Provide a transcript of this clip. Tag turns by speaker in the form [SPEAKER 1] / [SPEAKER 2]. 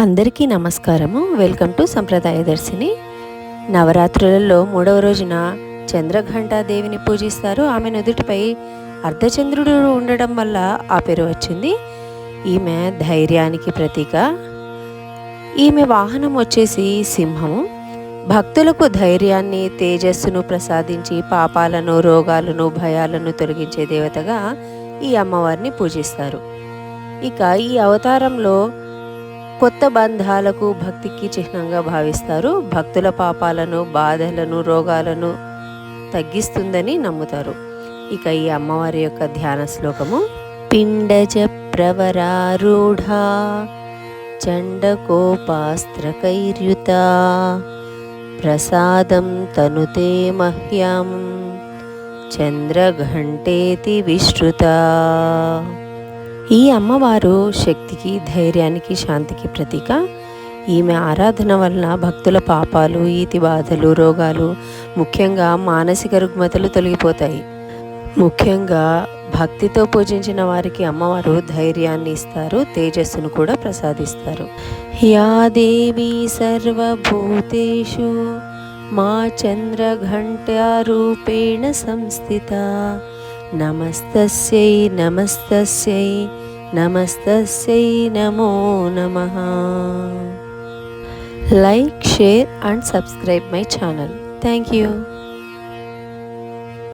[SPEAKER 1] అందరికీ నమస్కారము. Welcome to Sampradayadarshini. నవరాత్రులలో 3వ రోజున చంద్రఘంటాదేవిని పూజిస్తారు. ఆమె నుదుటిపై అర్ధచంద్రుడు ఉండడం వల్ల ఆ పేరు వచ్చింది. ఈమె ధైర్యానికి ప్రతీక. ఈమె వాహనం వచ్చేసి సింహము. భక్తులకు ధైర్యాన్ని, తేజస్సును ప్రసాదించి పాపాలను, రోగాలను, భయాలను తొలగించే దేవతగా ఈ అమ్మవారిని పూజిస్తారు. ఇక ఈ అవతారంలో కొత్త బంధాలకు భక్తికి చిహ్నంగా భావిస్తారు. భక్తుల పాపాలను, బాధలను, రోగాలను తగ్గిస్తుందని నమ్ముతారు. ఇక ఈ అమ్మవారి యొక్క ధ్యాన శ్లోకము: పిండజ ప్రవరారూఢ చండకోపాస్త్రకైర్యుత ప్రసాదం తనుతే మహ్యం చంద్రఘంటేతి విశ్రుత. ఈ అమ్మవారు శక్తికి, ధైర్యానికి, శాంతికి ప్రతీక. ఈమె ఆరాధన వలన భక్తుల పాపాలు, ఈతి బాధలు, రోగాలు, ముఖ్యంగా మానసిక రుగ్మతలు తొలగిపోతాయి. ముఖ్యంగా భక్తితో పూజించిన వారికి అమ్మవారు ధైర్యాన్ని ఇస్తారు, తేజస్సును కూడా ప్రసాదిస్తారు. యా దేవి సర్వభూతేషు మా చంద్రఘంటారూపేణ సంస్థిత నమస్తస్యై నమస్తస్యై నమస్తస్యై నమో నమః. Like, share and subscribe my channel. Thank you.